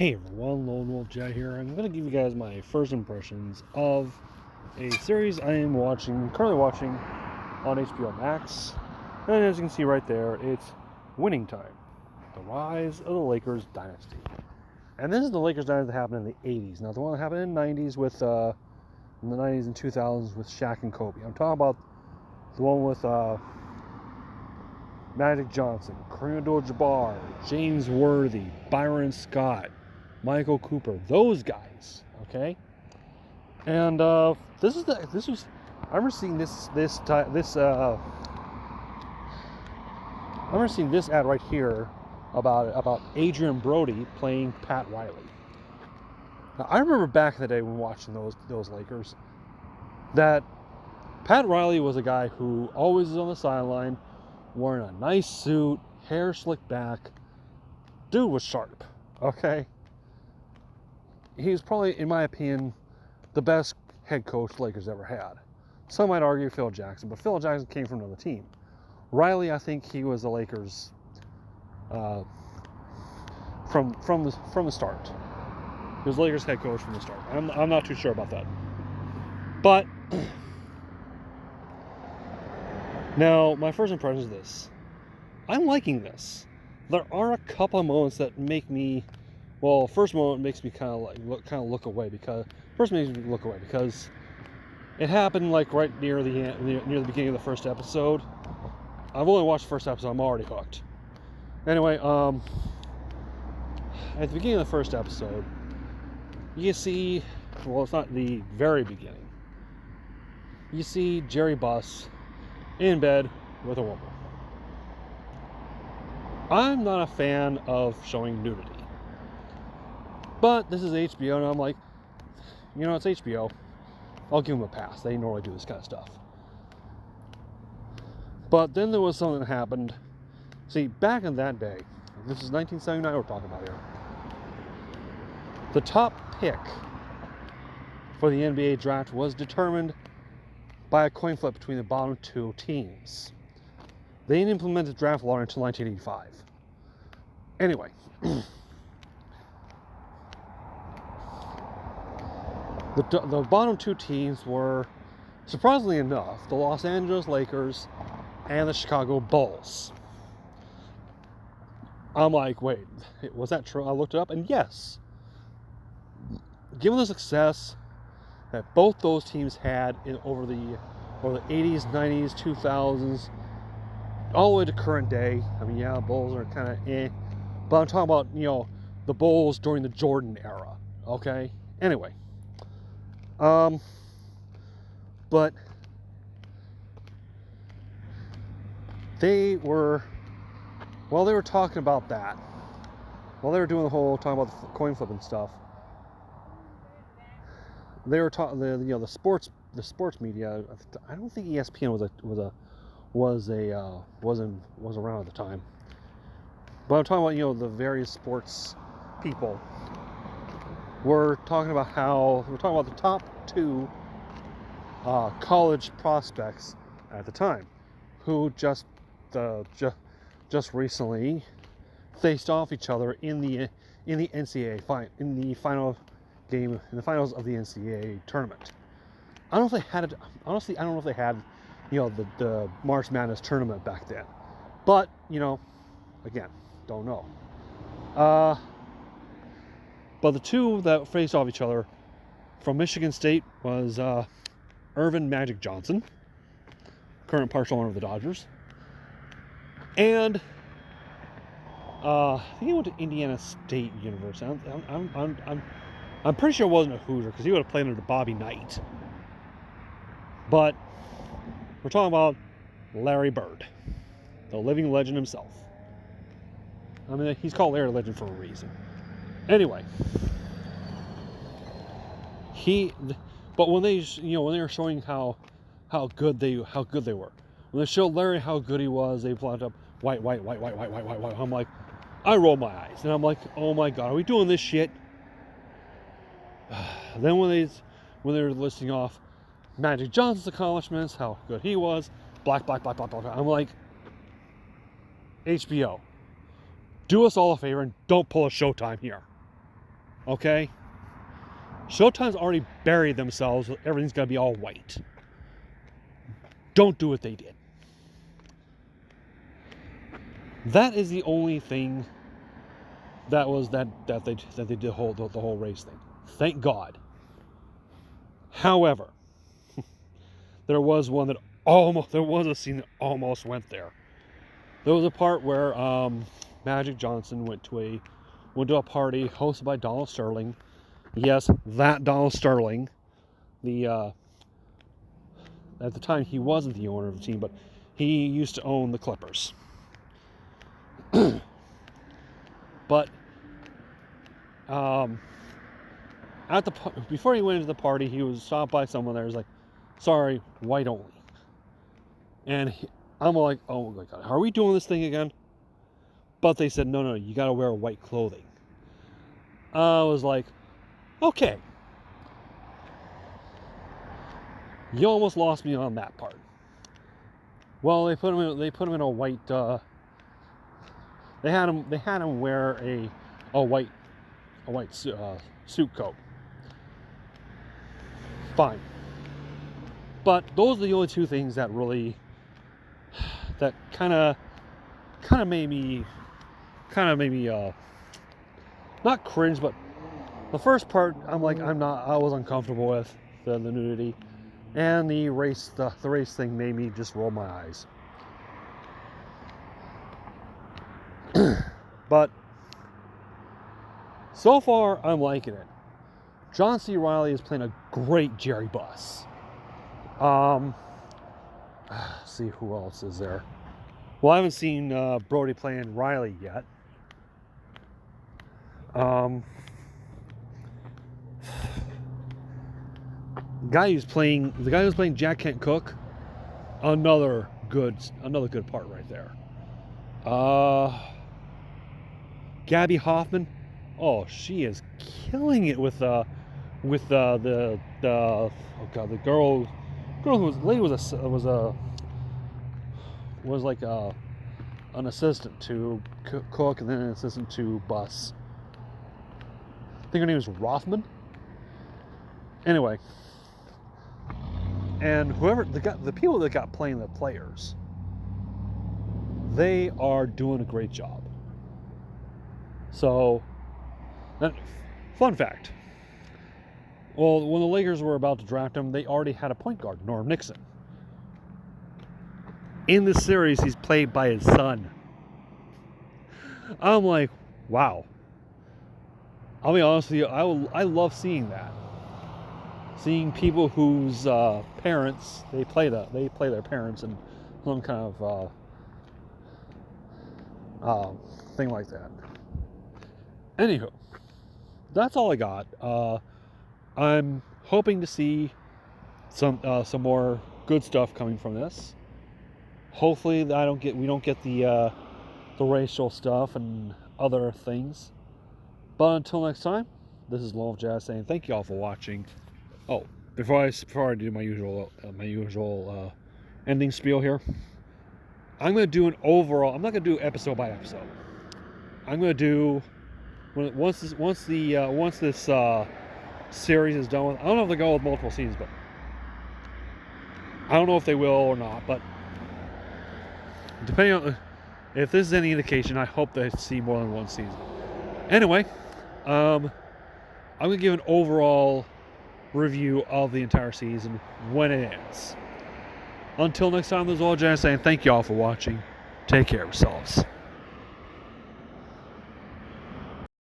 Hey everyone, Lone Wolf Jet here. I'm going to give you guys my first impressions of a series I am currently watching on HBO Max. And as you can see right there, it's Winning Time, the rise of the Lakers Dynasty. And this is the Lakers Dynasty that happened in the 80s. Not the one that happened in the 90s in the 90s and 2000s with Shaq and Kobe. I'm talking about the one with Magic Johnson, Kareem Abdul-Jabbar, James Worthy, Byron Scott, Michael Cooper, those guys, okay? And I remember seeing this ad right here about Adrian Brody playing Pat Riley. Now, I remember back in the day when watching those Lakers that Pat Riley was a guy who always was on the sideline, wearing a nice suit, hair slicked back. Dude was sharp, okay? He's probably, in my opinion, the best head coach the Lakers ever had. Some might argue Phil Jackson, but Phil Jackson came from another team. Riley, I think he was the Lakers from the start. He was the Lakers head coach from the start. I'm not too sure about that. But now, my first impression is this. I'm liking this. There are a couple of moments that make me, well, first moment makes me kind of look away because it happened like right near the beginning of the first episode. I've only watched the first episode. I'm already hooked. Anyway, at the beginning of the first episode, you see, well, it's not the very beginning. You see Jerry Buss in bed with a woman. I'm not a fan of showing nudity. But this is HBO, and I'm like, it's HBO. I'll give them a pass. They normally do this kind of stuff. But then there was something that happened. See, back in that day, this is 1979 we're talking about here. The top pick for the NBA draft was determined by a coin flip between the bottom two teams. They didn't implement the draft law until 1985. Anyway, the bottom two teams were, surprisingly enough, the Los Angeles Lakers and the Chicago Bulls. I'm like, wait, was that true? I looked it up, and yes, given the success that both those teams had over the 80s, 90s, 2000s, all the way to current day. I mean, yeah, Bulls are kind of but I'm talking about, the Bulls during the Jordan era, okay? Anyway, but they were talking about that, while they were doing talking about the coin flip and stuff, they were talking, the sports media. I don't think ESPN was around at the time. But I'm talking about, the various sports people were talking about the top two college prospects at the time, who just recently faced off each other in the NCAA in the final game, in the finals of the NCAA tournament. I don't know if they had it. Honestly, I don't know if they had, the March Madness tournament back then. But, again, don't know. But the two that faced off each other from Michigan State was Earvin Magic Johnson, current partial owner of the Dodgers, and I think he went to Indiana State University. I'm pretty sure it wasn't a Hoosier because he would have played under Bobby Knight. But we're talking about Larry Bird, the living legend himself. I mean, he's called Larry Legend for a reason. Anyway, but when they were showing how good they were, when they showed Larry how good he was, they plotted up white. I'm like, I rolled my eyes, and I'm like, oh my God, are we doing this shit? Then when they were listing off Magic Johnson's accomplishments, how good he was, black. I'm like, HBO, do us all a favor and don't pull a Showtime here. Okay? Showtime's already buried themselves. Everything's got to be all white. Don't do what they did. That is the only thing that they did the whole race thing. Thank God. However, there was a scene that almost went there. There was a part where Magic Johnson went to a party hosted by Donald Sterling. Yes, that Donald Sterling. At the time he wasn't the owner of the team, but he used to own the Clippers. But before he went into the party, he was stopped by someone there. He was like, "Sorry, white only." And I'm like, "Oh my God, are we doing this thing again?" But they said, "No, you got to wear white clothing." I was like, "Okay." You almost lost me on that part. Well, they put him in a white. They had him wear a white suit coat. Fine. But those are the only two things that really kind of made me not cringe, but the first part I was uncomfortable with the nudity, and the race thing made me just roll my eyes. But so far I'm liking it. John C. Reilly is playing a great Jerry Buss. See who else is there. Well, I haven't seen Brody playing Riley yet. The guy who's playing Jack Kent Cooke, another good part right there. Gabby Hoffman, oh, she is killing it with the girl who was like an assistant to Cook and then an assistant to Buss. I think her name is Rothman. Anyway, and the people that got playing the players, they are doing a great job. So, fun fact. Well, when the Lakers were about to draft him, they already had a point guard, Norm Nixon. In this series, he's played by his son. I'm like, wow. I'll be honest with you, I love seeing that. Seeing people whose parents, they play their parents in some kind of thing like that. Anywho, that's all I got. I'm hoping to see some more good stuff coming from this. Hopefully, we don't get the racial stuff and other things. But until next time, this is Lone Wolf Jazz saying thank you all for watching. Oh, before I do my usual ending spiel here, I'm going to do an overall. I'm not going to do episode by episode. I'm going to do once this series is done with. I don't know if they go with multiple seasons, but I don't know if they will or not. But depending on if this is any indication, I hope they see more than one season. Anyway, I'm going to give an overall review of the entire season when it ends. Until next time, this is all Jan saying thank you all for watching. Take care of yourselves.